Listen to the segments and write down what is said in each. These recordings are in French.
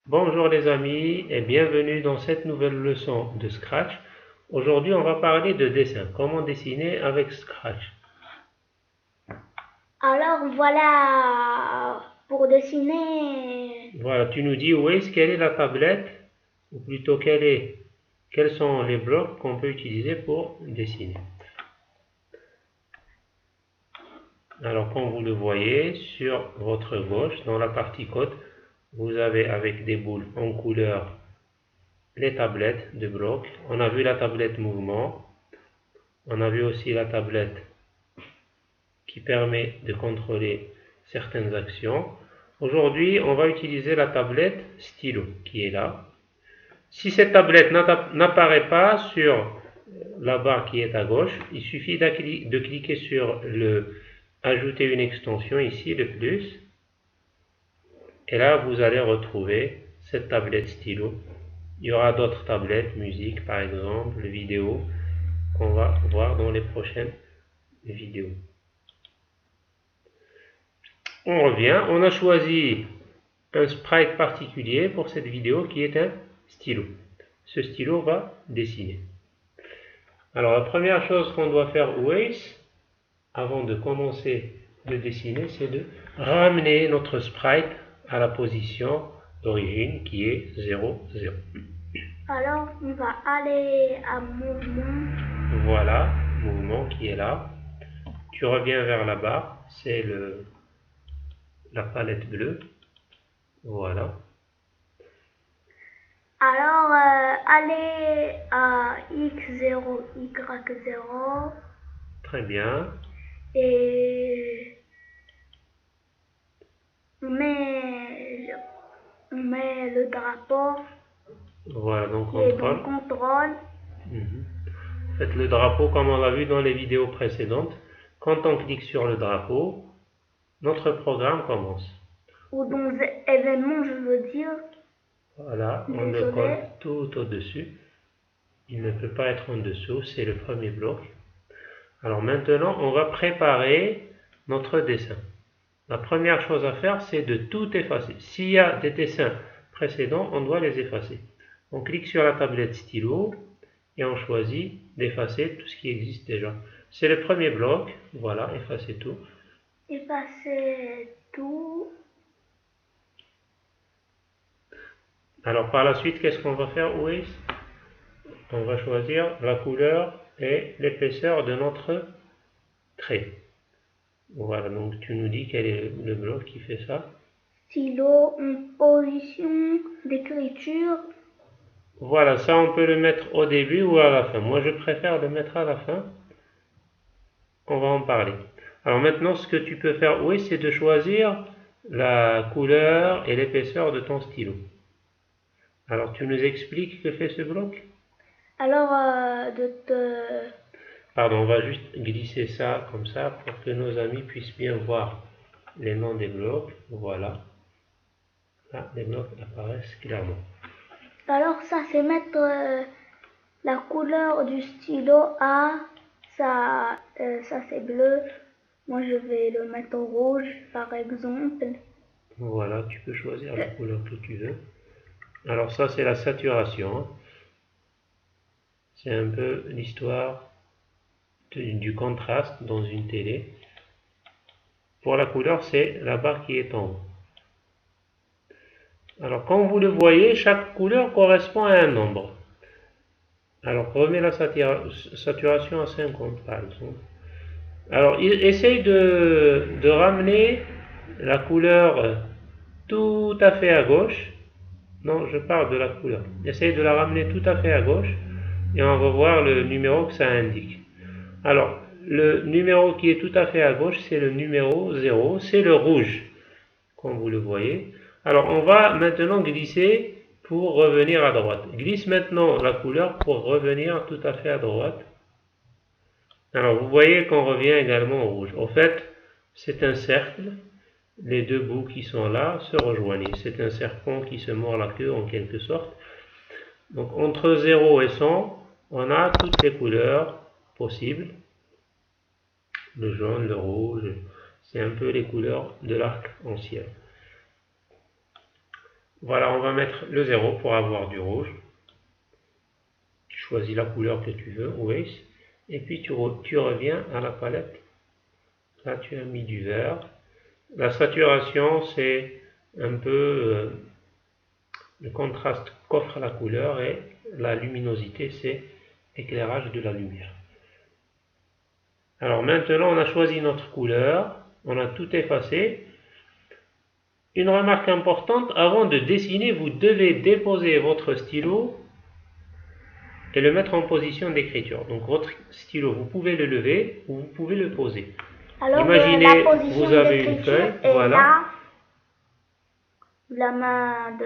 Bonjour les amis et bienvenue dans cette nouvelle leçon de Scratch. Aujourd'hui on va parler de dessin, comment dessiner avec Scratch. Alors voilà, pour dessiner, Voilà, tu nous dis quelle est la tablette, ou plutôt quels sont les blocs qu'on peut utiliser pour dessiner. Alors comme vous le voyez, sur votre gauche, dans la partie code, vous avez avec des boules en couleur les tablettes de blocs. On a vu la tablette mouvement, on a vu aussi la tablette qui permet de contrôler certaines actions. Aujourd'hui, on va utiliser la tablette stylo qui est là. Si cette tablette n'apparaît pas sur la barre qui est à gauche, il suffit de cliquer sur le ajouter une extension ici, le plus, et là vous allez retrouver cette tablette stylo. Il y aura d'autres tablettes, musique par exemple, vidéo, qu'on va voir dans les prochaines vidéos. On revient, on a choisi un sprite particulier pour cette vidéo qui est un stylo. Ce stylo va dessiner. Alors la première chose qu'on doit faire avant de commencer de dessiner, c'est de ramener notre sprite à la position d'origine qui est 0, 0. alors on va aller à mouvement. Voilà, mouvement qui est là. Tu reviens vers la barre, c'est la palette bleue. Voilà. Alors aller à X0, Y0 Très bien. et on met le drapeau Voilà, donc qui est dans contrôle. contrôle. Faites le drapeau comme on l'a vu dans les vidéos précédentes. Quand on clique sur le drapeau, notre programme commence. Ou dans événement, je veux dire. Voilà, on le colle tout au-dessus. Il ne peut pas être en dessous, c'est le premier bloc. Alors maintenant, on va préparer notre dessin. La première chose à faire, c'est de tout effacer. S'il y a des dessins précédents, on doit les effacer. On clique sur la tablette stylo et on choisit d'effacer tout ce qui existe déjà. C'est le premier bloc, voilà, effacer tout. Effacer tout. Alors par la suite, qu'est-ce qu'on va faire, On va choisir la couleur et l'épaisseur de notre trait. Voilà, donc tu nous dis quel est le bloc qui fait ça. Stylo en position d'écriture. Voilà, ça on peut le mettre au début ou à la fin. Moi je préfère le mettre à la fin. On va en parler. Alors maintenant, ce que tu peux faire, c'est de choisir la couleur et l'épaisseur de ton stylo. Alors tu nous expliques que fait ce bloc? Alors, Pardon, on va juste glisser ça comme ça pour que nos amis puissent bien voir les noms des blocs. Voilà. Là, les blocs apparaissent clairement. alors ça c'est mettre la couleur du stylo à ça c'est bleu. Moi je vais le mettre au rouge par exemple. Voilà, tu peux choisir la couleur que tu veux. Alors ça, c'est la saturation. C'est un peu l'histoire du contraste dans une télé. Pour la couleur, c'est la barre qui est en haut. Alors, comme vous le voyez, chaque couleur correspond à un nombre. Alors, remets la saturation à 50, par exemple. Alors, essaye de ramener la couleur tout à fait à gauche. Non, je parle de la couleur. Essaye de la ramener tout à fait à gauche et on va voir le numéro que ça indique. Alors, le numéro qui est tout à fait à gauche, c'est le numéro 0, c'est le rouge, comme vous le voyez. Alors, on va maintenant glisser pour revenir à droite. Glisse maintenant la couleur pour revenir tout à fait à droite. Alors, vous voyez qu'on revient également au rouge. En fait, c'est un cercle. Les deux bouts qui sont là se rejoignent. C'est un serpent qui se mord la queue en quelque sorte. Donc, entre 0 et 100, on a toutes les couleurs possibles. Le jaune, le rouge, c'est un peu les couleurs de l'arc-en-ciel. Voilà, on va mettre le 0 pour avoir du rouge. Tu choisis la couleur que tu veux, Waze, et puis tu reviens à la palette. Là, tu as mis du vert. La saturation, c'est un peu le contraste qu'offre la couleur, et la luminosité, c'est l'éclairage de la lumière. Alors maintenant, on a choisi notre couleur, on a tout effacé. Une remarque importante, avant de dessiner, vous devez déposer votre stylo et le mettre en position d'écriture. Donc votre stylo, vous pouvez le lever ou vous pouvez le poser. Alors, Imaginez, la position vous avez une feuille, voilà. Là, la main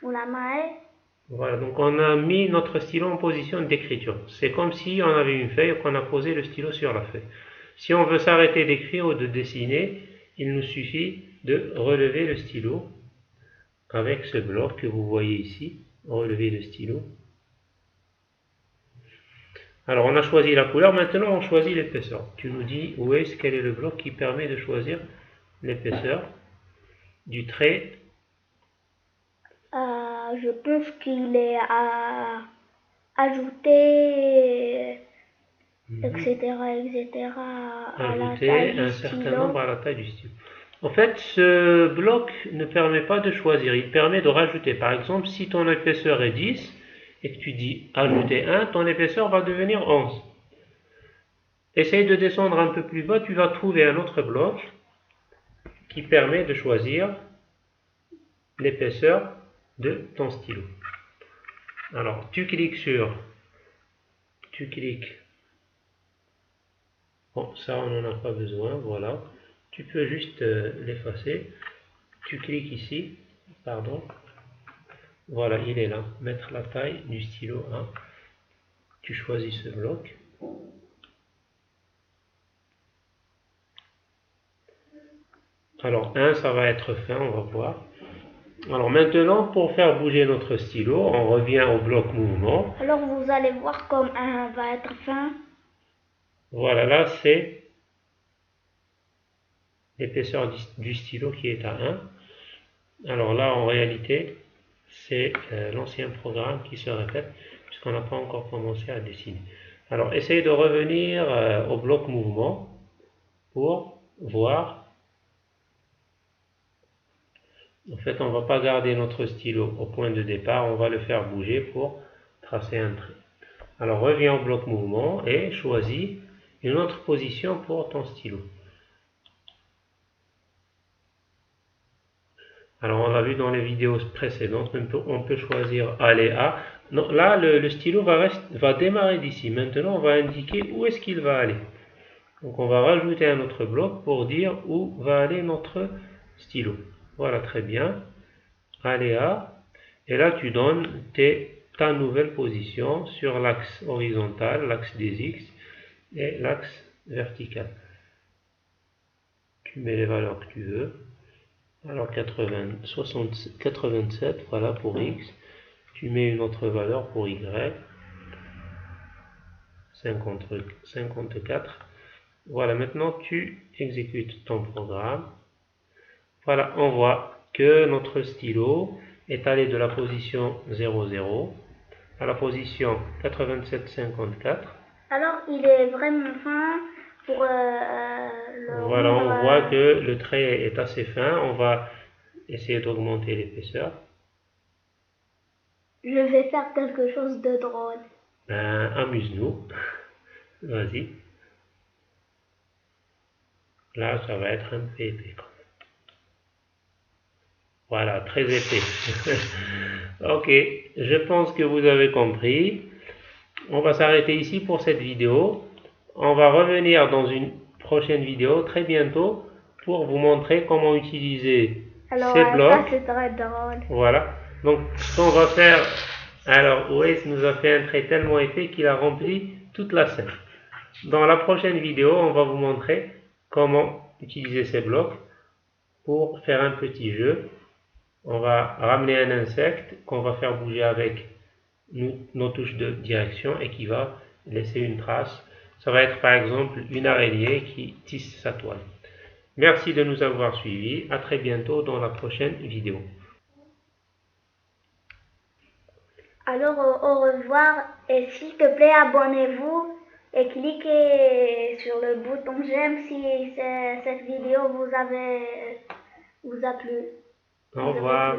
où la main est. Voilà, donc on a mis notre stylo en position d'écriture. C'est comme si on avait une feuille et qu'on a posé le stylo sur la feuille. Si on veut s'arrêter d'écrire ou de dessiner, il nous suffit de relever le stylo avec ce bloc que vous voyez ici. Relever le stylo. Alors on a choisi la couleur, maintenant on choisit l'épaisseur. Tu nous dis où est-ce quel est le bloc qui permet de choisir l'épaisseur du trait. Je pense qu'il est à ajouter, etc., à la taille du un certain stylo. nombre à la taille du stylo. En fait, ce bloc ne permet pas de choisir, il permet de rajouter. Par exemple, si ton épaisseur est 10 et que tu dis ajouter 1, ton épaisseur va devenir 11. Essaye de descendre un peu plus bas, tu vas trouver un autre bloc qui permet de choisir l'épaisseur de ton stylo. Alors, tu cliques. Bon, ça on n'en a pas besoin, voilà. Tu peux juste l'effacer. Tu cliques ici, pardon. Voilà, il est là. Mettre la taille du stylo 1. Tu choisis ce bloc. Alors 1, ça va être fin, on va voir. Alors maintenant, pour faire bouger notre stylo, on revient au bloc mouvement. Alors vous allez voir comme 1 va être fin. Voilà, là c'est l'épaisseur du stylo qui est à 1. Alors là, en réalité, c'est l'ancien programme qui se répète, puisqu'on n'a pas encore commencé à dessiner. Alors, essayez de revenir au bloc mouvement pour voir. En fait, on ne va pas garder notre stylo au point de départ, on va le faire bouger pour tracer un trait. Alors, reviens au bloc mouvement et choisis une autre position pour ton stylo. Alors, on l'a vu dans les vidéos précédentes, on peut choisir aller à. Non, là, le stylo va démarrer d'ici. Maintenant, on va indiquer où est-ce qu'il va aller. Donc, on va rajouter un autre bloc pour dire où va aller notre stylo. Voilà, très bien. Aller à. Et là, tu donnes ta nouvelle position sur l'axe horizontal, l'axe des X, et l'axe vertical. Tu mets les valeurs que tu veux. Alors 87, voilà pour X. Tu mets une autre valeur pour Y. 54. Voilà, maintenant tu exécutes ton programme. Voilà, on voit que notre stylo est allé de la position 00 à la position 87,54. Alors il est vraiment fin pour voilà, on voit que le trait est assez fin. On va essayer d'augmenter l'épaisseur. Je vais faire quelque chose de drôle. Amuse-nous. Vas-y. Là, ça va être un peu épais. Voilà, très épais. Ok, je pense que vous avez compris. On va s'arrêter ici pour cette vidéo. On va revenir dans une prochaine vidéo très bientôt pour vous montrer comment utiliser ces blocs. Ça c'est très drôle. Voilà. Donc, ce qu'on va faire... Alors, Waze nous a fait un trait tellement épais qu'il a rempli toute la scène. Dans la prochaine vidéo, on va vous montrer comment utiliser ces blocs pour faire un petit jeu. On va ramener un insecte qu'on va faire bouger avec nos touches de direction et qui va laisser une trace. Ça va être par exemple une araignée qui tisse sa toile. Merci de nous avoir suivis. À très bientôt dans la prochaine vidéo. Alors, au revoir et s'il te plaît, abonnez-vous et cliquez sur le bouton j'aime si cette vidéo vous a plu. Au revoir.